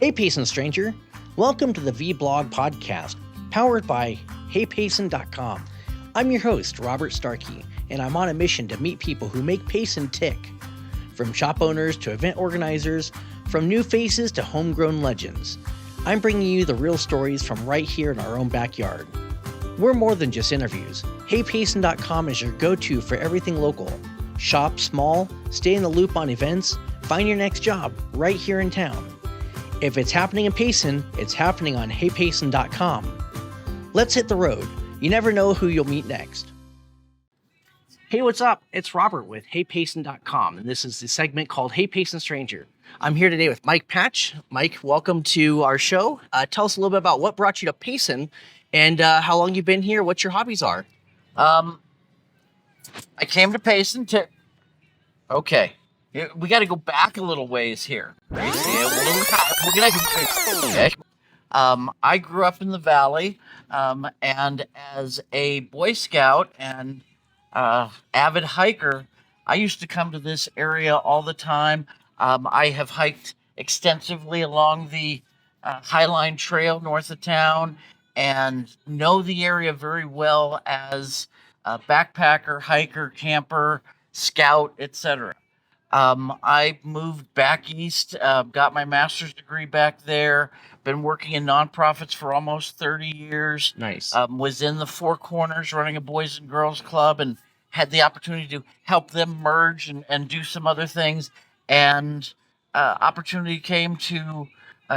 Hey Payson stranger, welcome to the Vblog podcast, powered by HeyPayson.com. I'm your host, Robert Starkey, and I'm on a mission to meet people who make Payson tick. From shop owners to event organizers, from new faces to homegrown legends. I'm bringing you the real stories from right here in our own backyard. We're more than just interviews. HeyPayson.com is your go-to for everything local. Shop small, stay in the loop on events, find your next job right here in town. If it's happening in Payson, it's happening on HeyPayson.com. Let's hit the road. You never know who you'll meet next. Hey, what's up? It's Robert with HeyPayson.com, and this is the segment called Hey Payson Stranger. I'm here today with Mike Patch. Mike, welcome to our show. Tell us a little bit about what brought you to Payson and how long you've been here, what your hobbies are. I came to Payson to... Okay. We got to go back a little ways here. I grew up in the Valley, and as a Boy Scout and avid hiker, I used to come to this area all the time. I have hiked extensively along the Highline Trail north of town and know the area very well as a backpacker, hiker, camper, scout, etc. I moved back east, got my master's degree back there, been working in nonprofits for almost 30 years. Nice. Was in the Four Corners running a Boys and Girls Club and had the opportunity to help them merge and do some other things. And opportunity came to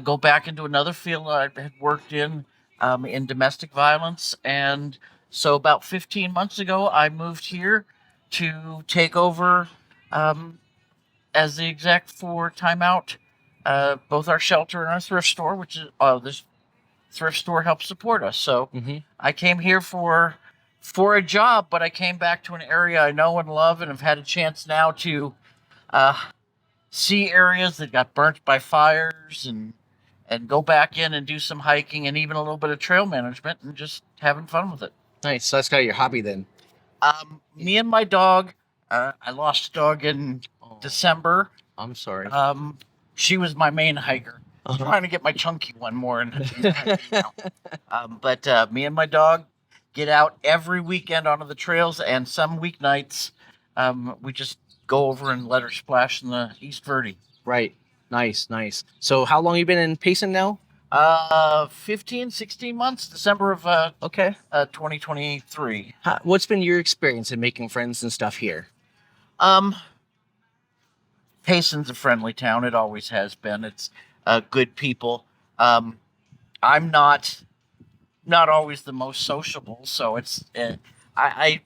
go back into another field I had worked in domestic violence. And so about 15 months ago, I moved here to take over as the exec for Time Out, both our shelter and our thrift store, which is this thrift store helps support us. So I came here for a job, but I came back to an area I know and love and have had a chance now to see areas that got burnt by fires and go back in and do some hiking and even a little bit of trail management and just having fun with it. Nice. So that's kind of your hobby then. Me and my dog, I lost a dog in December. I'm sorry. She was my main hiker. I'm trying to get my chunky one more. But me and my dog get out every weekend onto the trails, and some weeknights we just go over and let her splash in the East Verde. Right. Nice. So how long you been in Payson now? 15, 16 months, December of 2023. What's been your experience in making friends and stuff here? Payson's a friendly town. It always has been. It's good people. I'm not always the most sociable, so it's I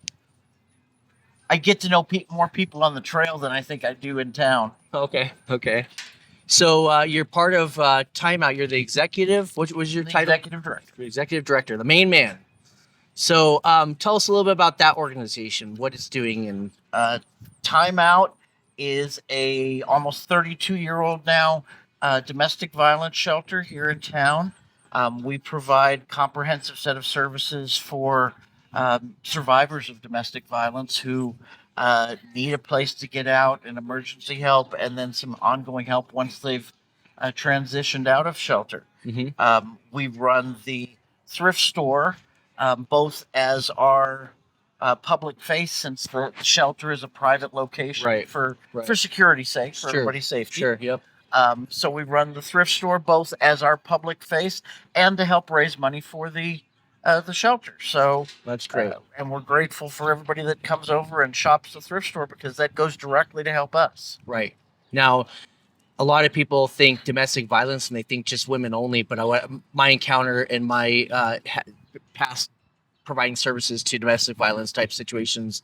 get to know more people on the trail than I think I do in town. Okay. So you're part of Time Out. You're the executive. What was your title? Executive director. Executive director, the main man. So tell us a little bit about that organization, what it's doing. And Time Out is a almost 32-year-old now domestic violence shelter here in town. We provide comprehensive set of services for survivors of domestic violence who need a place to get out and emergency help, and then some ongoing help once they've transitioned out of shelter. We run the thrift store both as our public face, since the shelter is a private location for security's sake, for everybody's safety. Sure, yep. So we run the thrift store both as our public face and to help raise money for the shelter. So that's great. And we're grateful for everybody that comes over and shops the thrift store, because that goes directly to help us. Right. Now, a lot of people think domestic violence and they think just women only, but my encounter in my past providing services to domestic violence type situations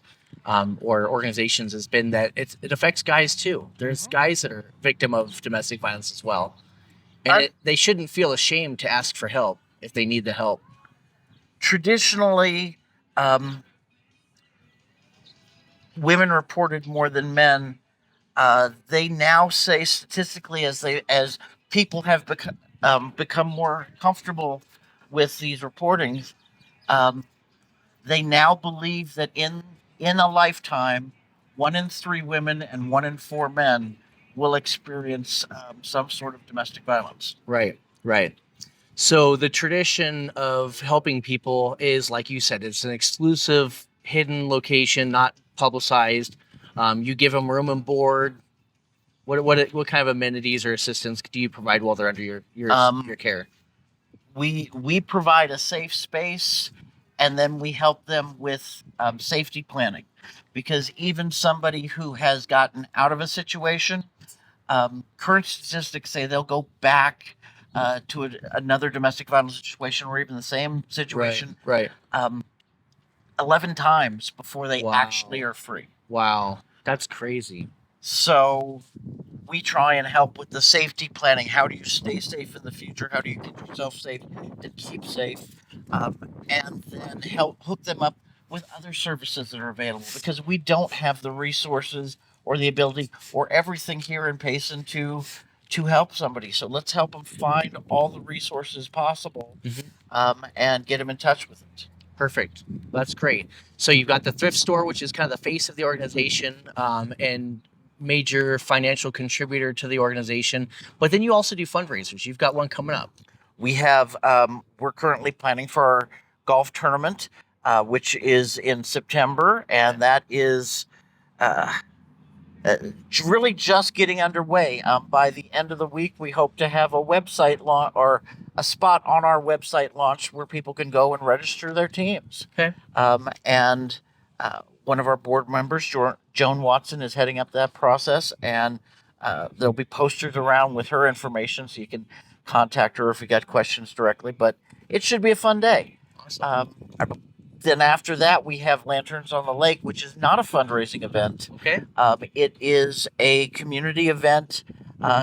or organizations has been that it affects guys too. There's guys that are victim of domestic violence as well. And they shouldn't feel ashamed to ask for help if they need the help. Traditionally, women reported more than men. They now say statistically, as people have become more comfortable with these reportings, they now believe that in a lifetime, 1 in 3 women and 1 in 4 men will experience some sort of domestic violence. Right, right. So the tradition of helping people is, like you said, it's an exclusive, hidden location, not publicized. You give them room and board. What kind of amenities or assistance do you provide while they're under your care? We provide a safe space, and then we help them with safety planning, because even somebody who has gotten out of a situation, current statistics say they'll go back to another domestic violence situation or even the same situation Right. 11 times before they Wow. actually are free. Wow, that's crazy. So we try and help with the safety planning. How do you stay safe in the future? How do you keep yourself safe and keep safe? And then help hook them up with other services that are available, because we don't have the resources or the ability or everything here in Payson to help somebody. So let's help them find all the resources possible, and get them in touch with it. Perfect. That's great. So you've got the thrift store, which is kind of the face of the organization, and major financial contributor to the organization. But then you also do fundraisers. You've got one coming up. We have, we're currently planning for our golf tournament, which is in September, and that is really just getting underway. By the end of the week, we hope to have a website launch, or a spot on our website launch, where people can go and register their teams. Okay. And one of our board members, Joan Watson, is heading up that process, and there'll be posters around with her information, so you can contact her if you got questions directly. But it should be a fun day. Awesome. Then after that, we have Lanterns on the Lake, which is not a fundraising event. Okay. It is a community event.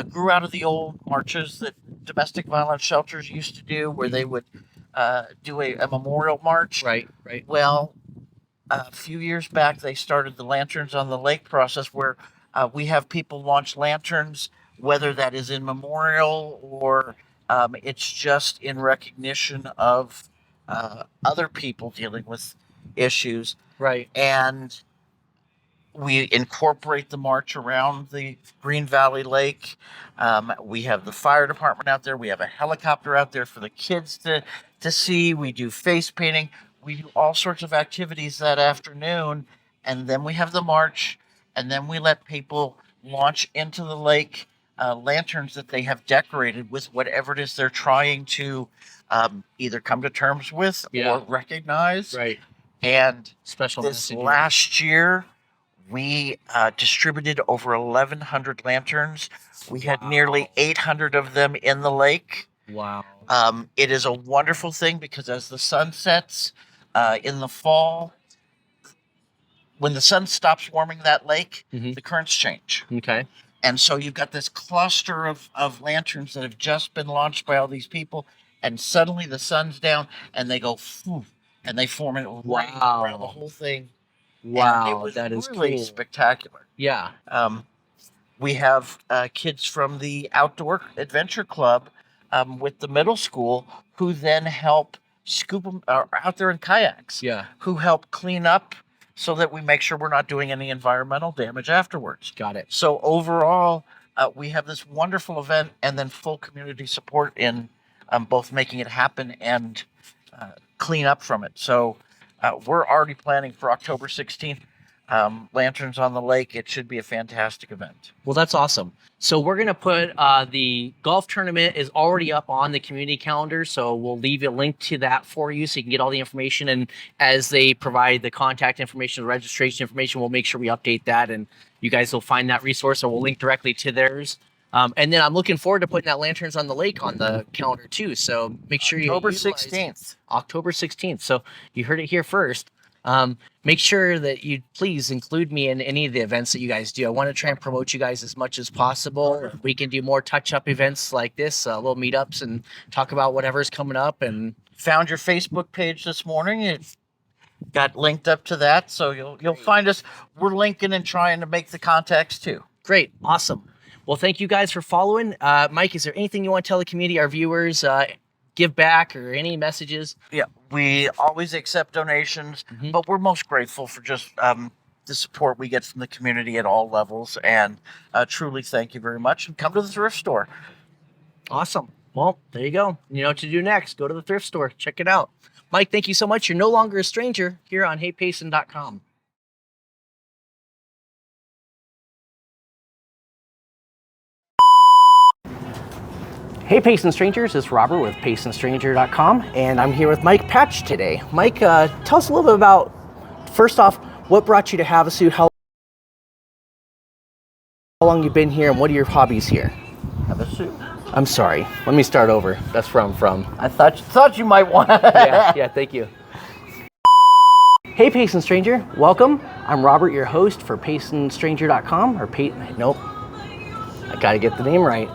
Grew out of the old marches that domestic violence shelters used to do, where they would do a memorial march. Right. Well, a few years back, they started the Lanterns on the Lake process, where we have people launch lanterns, whether that is in memorial or it's just in recognition of other people dealing with issues. Right. And we incorporate the march around the Green Valley Lake. We have the fire department out there. We have a helicopter out there for the kids to see. We do face painting. We do all sorts of activities that afternoon. And then we have the march. And then we let people launch into the lake lanterns that they have decorated with whatever it is they're trying to either come to terms with or recognize. Right. And Special this messaging. last year, we distributed over 1,100 lanterns. We had nearly 800 of them in the lake. Wow. It is a wonderful thing, because as the sun sets in the fall, when the sun stops warming that lake, the currents change. Okay. And so you've got this cluster of lanterns that have just been launched by all these people, and suddenly the sun's down, and they go, phew, and they form a ring around the whole thing. Wow, and it was that is really cool. spectacular. Yeah. We have kids from the Outdoor Adventure Club with the middle school, who then help scoop them out there in kayaks. Yeah. Who help clean up, so that we make sure we're not doing any environmental damage afterwards. Got it. So overall, we have this wonderful event, and then full community support in both making it happen and clean up from it. So we're already planning for October 16th. Lanterns on the Lake. It should be a fantastic event. Well, that's awesome. So we're going to put the golf tournament is already up on the community calendar. So we'll leave a link to that for you, so you can get all the information. And as they provide the contact information, the registration information, we'll make sure we update that, and you guys will find that resource, or we'll link directly to theirs. And then I'm looking forward to putting that Lanterns on the Lake on the calendar too. So make sure you October utilize 16th. October 16th. So you heard it here first. Make sure that you please include me in any of the events that you guys do. I want to try and promote you guys as much as possible. We can do more touch-up events like this, little meetups, and talk about whatever's coming up. And Found your Facebook page this morning. It got linked up to that, so you'll find us. We're linking and trying to make the contacts too. Great, awesome. Well, thank you guys for following. Mike, is there anything you want to tell the community, our viewers, give back, or any messages? Yeah, we always accept donations, but we're most grateful for just the support we get from the community at all levels. And truly thank you very much. And come to the thrift store. Awesome. Well, there you go. You know what to do next. Go to the thrift store. Check it out. Mike, thank you so much. You're no longer a stranger here on HeyPayson.com. Hey Payson Strangers, it's Robert with PaysonStranger.com, and I'm here with Mike Patch today. Mike, tell us a little bit about, first off, what brought you to Havasu, how long you've been here, and what are your hobbies here? Havasu. I'm sorry, let me start over. That's from. I thought you might want to. yeah, thank you. Hey Payson Stranger, welcome. I'm Robert, your host for PaysonStranger.com, nope, I gotta get the name right.